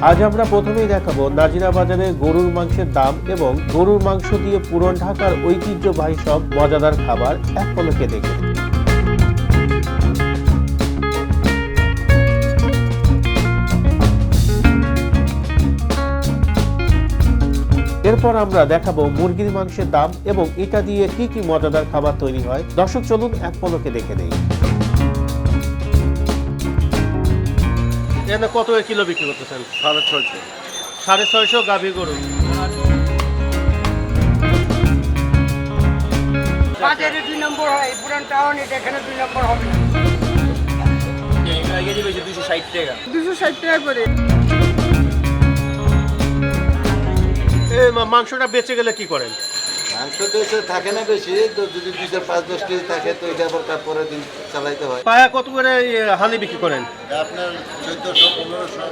আজ আমরা প্রথমেই দেখাবো নাজিরা বাজারে গরুর মাংসের দাম এবং গরুর মাংস দিয়ে পুরান ঢাকার ঐতিহ্যবাহী সব মজাদার খাবার এক পলকে দেখে নিন। এরপর আমরা দেখাবো মুরগির মাংসের দাম এবং এটা দিয়ে কি কি মজাদার খাবার তৈরি হয়। দর্শক চলুন এক পলকে দেখে নেই। এখানে কত কিলো বিক্রি করতেছেন? 650। 650 গাভী গরু। বাজারে 2 নম্বর হয়, পুরান টাউন এটা এখানে 2 নম্বর হবে না। এখানে কেজি বেশি 260 টাকা। 260 টাকা করে। মাংসটা বেঁচে গেলে কি করেন? মাংস তো থাকে না বেশি, তো যদি 2-5-10 কেজি থাকে তো এটা আবার তারপরে দিন চালাইতে হয়। পায়া কত করে হালি বিক্রি করেন? আপনার 1400-1500।